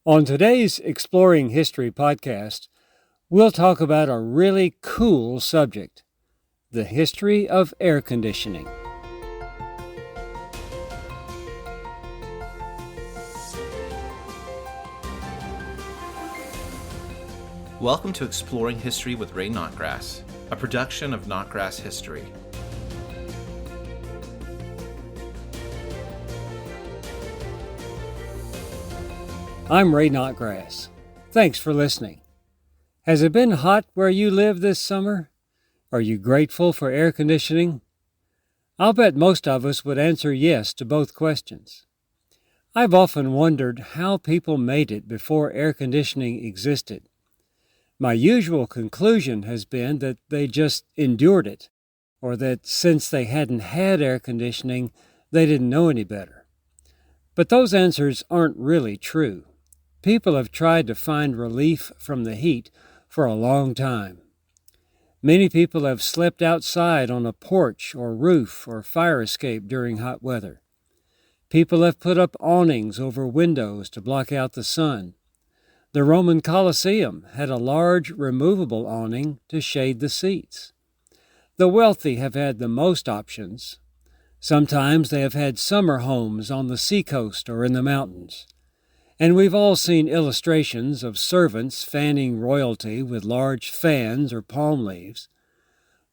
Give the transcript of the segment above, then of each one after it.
On today's Exploring History podcast, we'll talk about a really cool subject: the history of air conditioning. Welcome to Exploring History with Ray Notgrass, a production of Notgrass History. I'm Ray Notgrass. Thanks for listening. Has it been hot where you live this summer? Are you grateful for air conditioning? I'll bet most of us would answer yes to both questions. I've often wondered how people made it before air conditioning existed. My usual conclusion has been that they just endured it, or that since they hadn't had air conditioning, they didn't know any better. But those answers aren't really true. People have tried to find relief from the heat for a long time. Many people have slept outside on a porch or roof or fire escape during hot weather. People have put up awnings over windows to block out the sun. The Roman Colosseum had a large removable awning to shade the seats. The wealthy have had the most options. Sometimes they have had summer homes on the seacoast or in the mountains. And we've all seen illustrations of servants fanning royalty with large fans or palm leaves.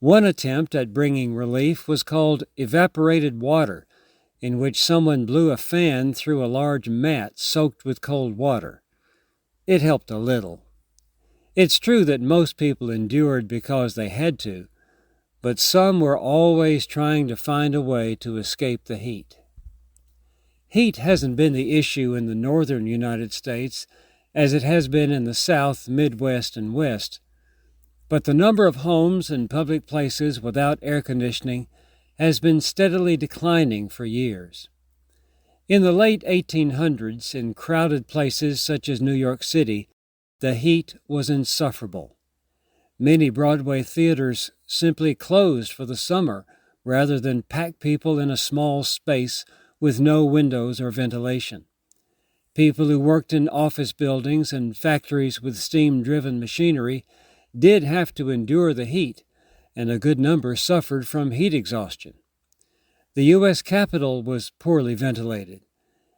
One attempt at bringing relief was called evaporated water, in which someone blew a fan through a large mat soaked with cold water. It helped a little. It's true that most people endured because they had to, but some were always trying to find a way to escape the heat. Heat hasn't been the issue in the northern United States as it has been in the South, Midwest, and West, but the number of homes and public places without air conditioning has been steadily declining for years. In the late 1800s, in crowded places such as New York City, the heat was insufferable. Many Broadway theaters simply closed for the summer rather than pack people in a small space with no windows or ventilation. People who worked in office buildings and factories with steam-driven machinery did have to endure the heat, and a good number suffered from heat exhaustion. The U.S. Capitol was poorly ventilated,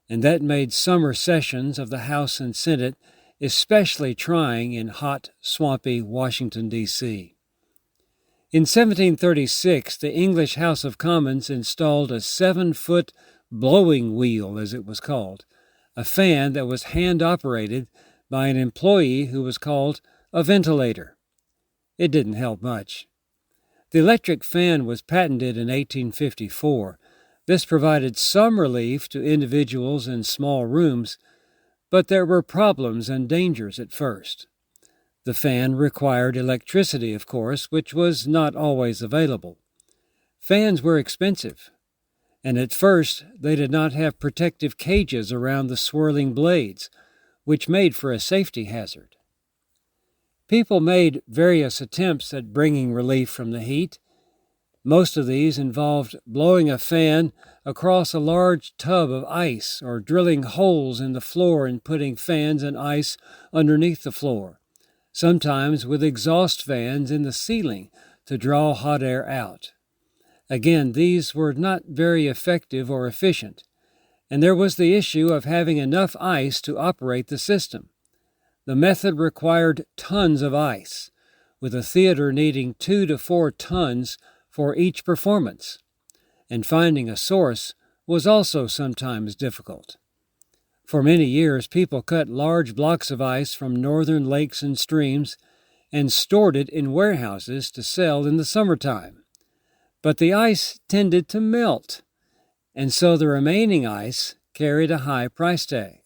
and that made summer sessions of the House and Senate especially trying in hot, swampy Washington, D.C. In 1736, the English House of Commons installed a 7-foot blowing wheel, as it was called, a fan that was hand-operated by an employee who was called a ventilator. It didn't help much. The electric fan was patented in 1854. This provided some relief to individuals in small rooms, but there were problems and dangers at first. The fan required electricity, of course, which was not always available. Fans were expensive, and at first they did not have protective cages around the swirling blades, which made for a safety hazard. People made various attempts at bringing relief from the heat. Most of these involved blowing a fan across a large tub of ice or drilling holes in the floor and putting fans and ice underneath the floor, sometimes with exhaust fans in the ceiling to draw hot air out. Again, these were not very effective or efficient, and there was the issue of having enough ice to operate the system. The method required tons of ice, with a theater needing 2 to 4 tons for each performance, and finding a source was also sometimes difficult. For many years, people cut large blocks of ice from northern lakes and streams and stored it in warehouses to sell in the summertime. But the ice tended to melt, and so the remaining ice carried a high price tag.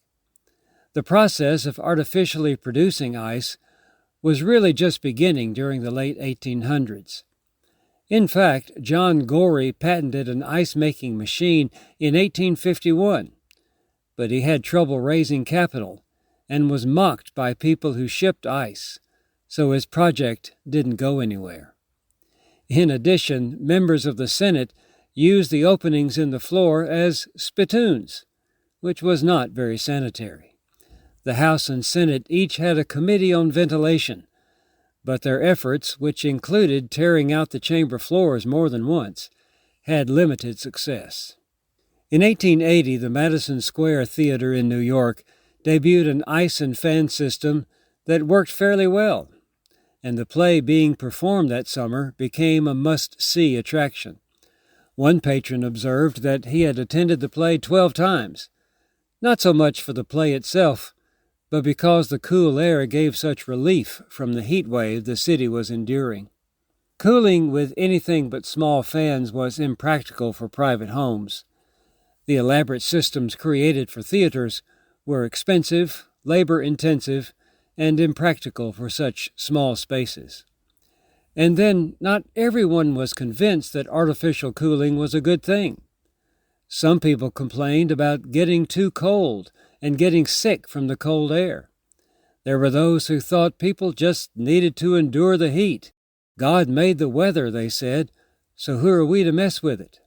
The process of artificially producing ice was really just beginning during the late 1800s. In fact, John Gorey patented an ice-making machine in 1851, but he had trouble raising capital and was mocked by people who shipped ice, so his project didn't go anywhere. In addition, members of the Senate used the openings in the floor as spittoons, which was not very sanitary. The House and Senate each had a committee on ventilation, but their efforts, which included tearing out the chamber floors more than once, had limited success. In 1880, the Madison Square Theater in New York debuted an ice and fan system that worked fairly well, and the play being performed that summer became a must-see attraction. One patron observed that he had attended the play 12 times, not so much for the play itself, but because the cool air gave such relief from the heat wave the city was enduring. Cooling with anything but small fans was impractical for private homes. The elaborate systems created for theaters were expensive, labor-intensive, and impractical for such small spaces. And then, not everyone was convinced that artificial cooling was a good thing. Some people complained about getting too cold and getting sick from the cold air. There were those who thought people just needed to endure the heat. God made the weather, they said, so who are we to mess with it?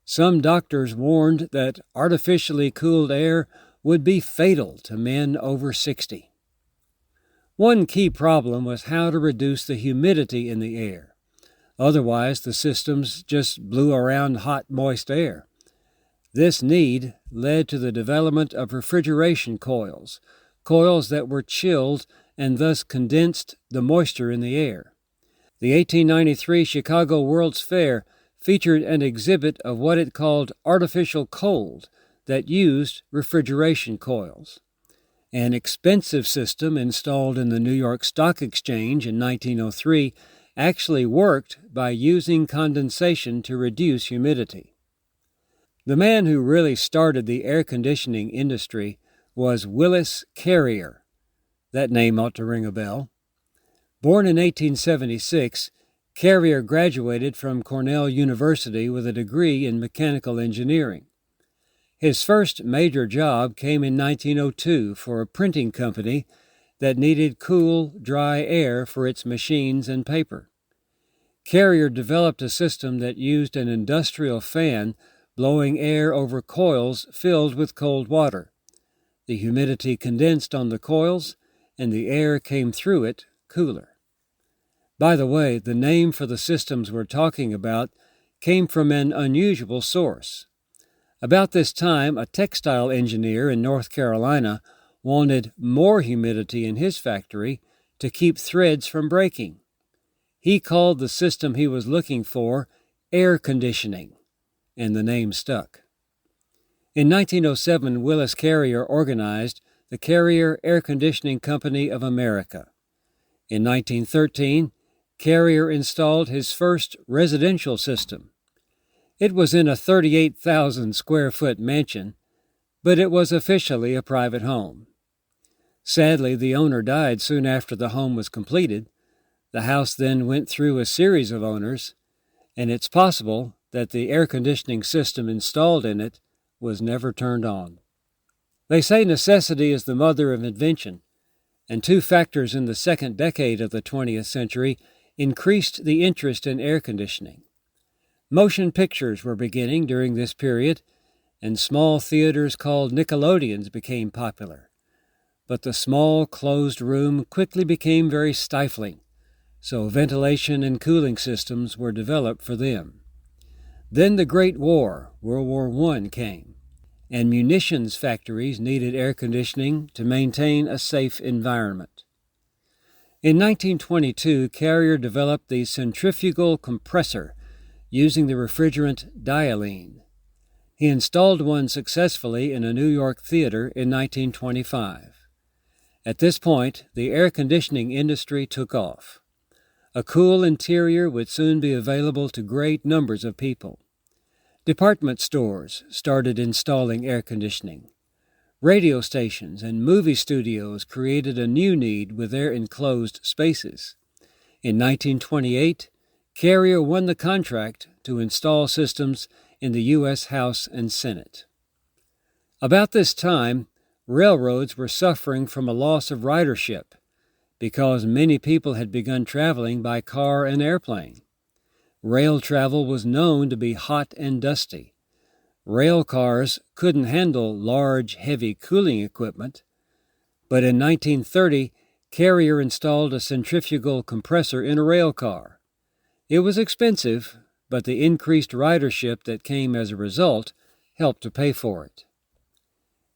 Some doctors warned that artificially cooled air would be fatal to men over 60. One key problem was how to reduce the humidity in the air. Otherwise, the systems just blew around hot, moist air. This need led to the development of refrigeration coils, coils that were chilled and thus condensed the moisture in the air. The 1893 Chicago World's Fair featured an exhibit of what it called artificial cold that used refrigeration coils. An expensive system installed in the New York Stock Exchange in 1903 actually worked by using condensation to reduce humidity. The man who really started the air conditioning industry was Willis Carrier. That name ought to ring a bell. Born in 1876, Carrier graduated from Cornell University with a degree in mechanical engineering. His first major job came in 1902 for a printing company that needed cool, dry air for its machines and paper. Carrier developed a system that used an industrial fan blowing air over coils filled with cold water. The humidity condensed on the coils, and the air came through it cooler. By the way, the name for the systems we're talking about came from an unusual source. About this time, a textile engineer in North Carolina wanted more humidity in his factory to keep threads from breaking. He called the system he was looking for air conditioning, and the name stuck. In 1907, Willis Carrier organized the Carrier Air Conditioning Company of America. In 1913, Carrier installed his first residential system. It was in a 38,000 square foot mansion, but it was officially a private home. Sadly, the owner died soon after the home was completed. The house then went through a series of owners, and it's possible that the air conditioning system installed in it was never turned on. They say necessity is the mother of invention, and two factors in the second decade of the 20th century increased the interest in air conditioning. Motion pictures were beginning during this period, and small theaters called Nickelodeons became popular. But the small, closed room quickly became very stifling, so ventilation and cooling systems were developed for them. Then the Great War, World War I, came, and munitions factories needed air conditioning to maintain a safe environment. In 1922, Carrier developed the centrifugal compressor using the refrigerant dialene. He installed one successfully in a New York theater in 1925. At this point, the air conditioning industry took off. A cool interior would soon be available to great numbers of people. Department stores started installing air conditioning. Radio stations and movie studios created a new need with their enclosed spaces. In 1928, Carrier won the contract to install systems in the U.S. House and Senate. About this time, railroads were suffering from a loss of ridership because many people had begun traveling by car and airplane. Rail travel was known to be hot and dusty. Rail cars couldn't handle large, heavy cooling equipment. But in 1930, Carrier installed a centrifugal compressor in a rail car. It was expensive, but the increased ridership that came as a result helped to pay for it.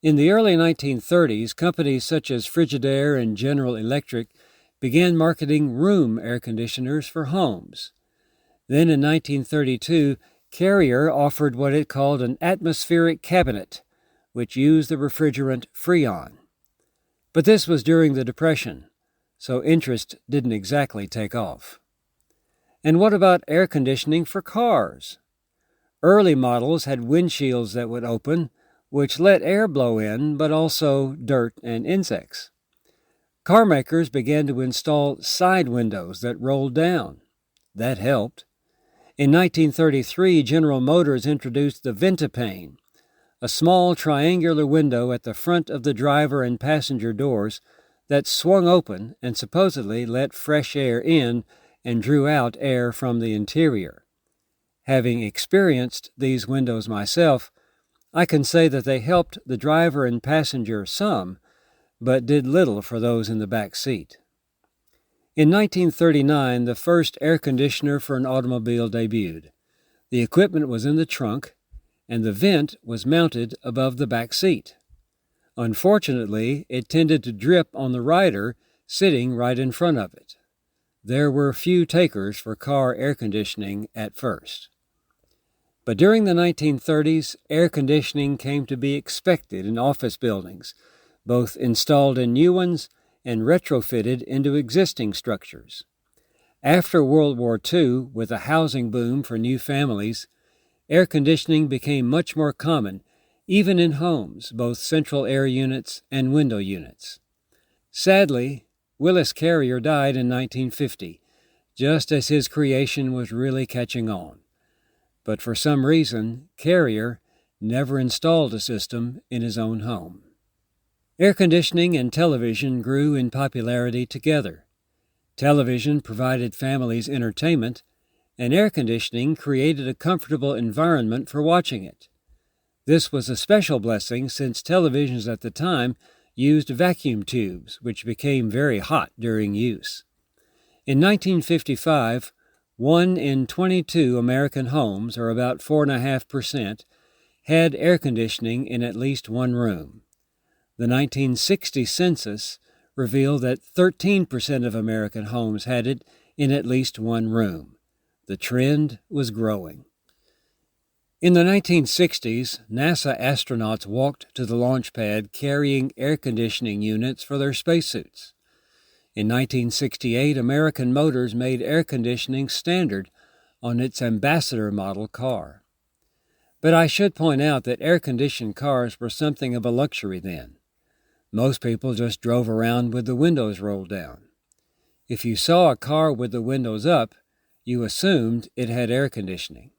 In the early 1930s, companies such as Frigidaire and General Electric began marketing room air conditioners for homes. Then in 1932, Carrier offered what it called an atmospheric cabinet, which used the refrigerant Freon. But this was during the Depression, so interest didn't exactly take off. And what about air conditioning for cars? Early models had windshields that would open, which let air blow in, but also dirt and insects. Car makers began to install side windows that rolled down. That helped. In 1933, General Motors introduced the Ventapane, a small triangular window at the front of the driver and passenger doors that swung open and supposedly let fresh air in and drew out air from the interior. Having experienced these windows myself, I can say that they helped the driver and passenger some, but did little for those in the back seat. In 1939, the first air conditioner for an automobile debuted. The equipment was in the trunk, and the vent was mounted above the back seat. Unfortunately, it tended to drip on the rider sitting right in front of it. There were few takers for car air conditioning at first. But during the 1930s, air conditioning came to be expected in office buildings, both installed in new ones and retrofitted into existing structures. After World War II, with a housing boom for new families, air conditioning became much more common, even in homes, both central air units and window units. Sadly, Willis Carrier died in 1950, just as his creation was really catching on. But for some reason, Carrier never installed a system in his own home. Air conditioning and television grew in popularity together. Television provided families entertainment, and air conditioning created a comfortable environment for watching it. This was a special blessing since televisions at the time used vacuum tubes, which became very hot during use. In 1955, 1 in 22 American homes, or about 4.5%, had air conditioning in at least one room. The 1960 census revealed that 13% of American homes had it in at least one room. The trend was growing. In the 1960s, NASA astronauts walked to the launch pad carrying air conditioning units for their spacesuits. In 1968, American Motors made air conditioning standard on its Ambassador model car. But I should point out that air-conditioned cars were something of a luxury then. Most people just drove around with the windows rolled down. If you saw a car with the windows up, you assumed it had air conditioning.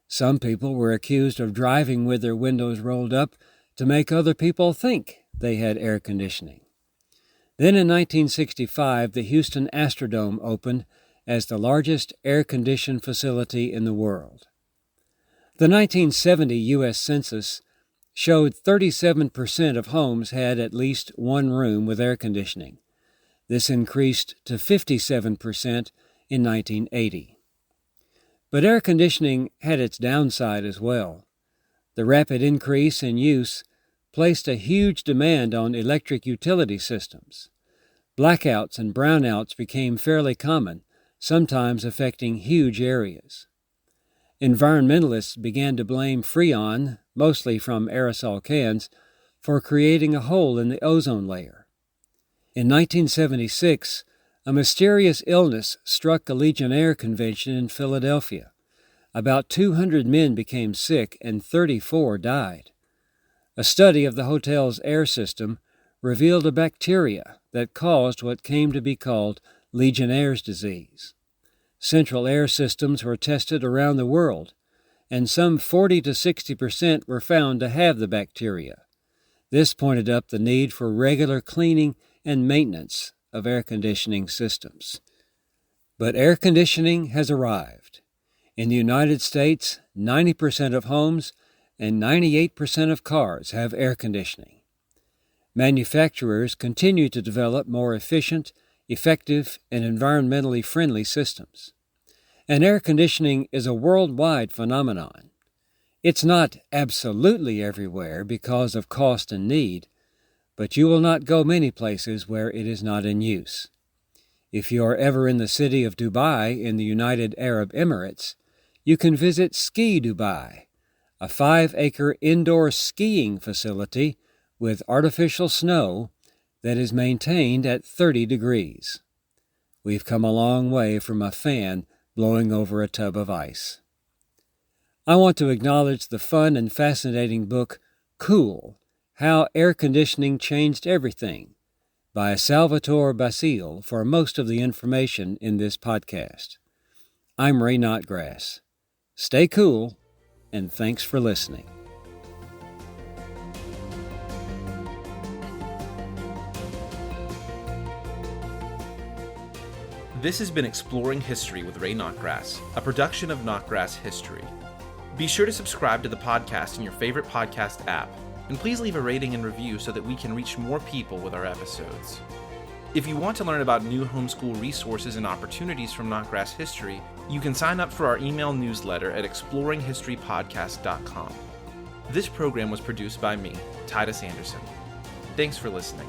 Some people were accused of driving with their windows rolled up to make other people think they had air conditioning. Then in 1965, the Houston Astrodome opened as the largest air-conditioned facility in the world. The 1970 U.S. Census showed 37% of homes had at least one room with air conditioning. This increased to 57% in 1980. But air conditioning had its downside as well. The rapid increase in use placed a huge demand on electric utility systems. Blackouts and brownouts became fairly common, sometimes affecting huge areas. Environmentalists began to blame Freon, mostly from aerosol cans, for creating a hole in the ozone layer. In 1976, a mysterious illness struck a Legionnaire convention in Philadelphia. About 200 men became sick and 34 died. A study of the hotel's air system revealed a bacteria that caused what came to be called Legionnaire's disease. Central air systems were tested around the world, and some 40 to 60% were found to have the bacteria. This pointed up the need for regular cleaning and maintenance of air conditioning systems. But air conditioning has arrived. In the United States, 90% of homes and 98% of cars have air conditioning. Manufacturers continue to develop more efficient, effective, and environmentally friendly systems. And air conditioning is a worldwide phenomenon. It's not absolutely everywhere because of cost and need, but you will not go many places where it is not in use. If you are ever in the city of Dubai in the United Arab Emirates, you can visit Ski Dubai, a 5-acre indoor skiing facility with artificial snow that is maintained at 30 degrees. We've come a long way from a fan blowing over a tub of ice. I want to acknowledge the fun and fascinating book, Cool, How Air Conditioning Changed Everything, by Salvatore Basile for most of the information in this podcast. I'm Ray Notgrass. Stay cool, and thanks for listening. This has been Exploring History with Ray Notgrass, a production of Notgrass History. Be sure to subscribe to the podcast in your favorite podcast app, and please leave a rating and review so that we can reach more people with our episodes. If you want to learn about new homeschool resources and opportunities from Notgrass History, you can sign up for our email newsletter at exploringhistorypodcast.com. This program was produced by me, Titus Anderson. Thanks for listening.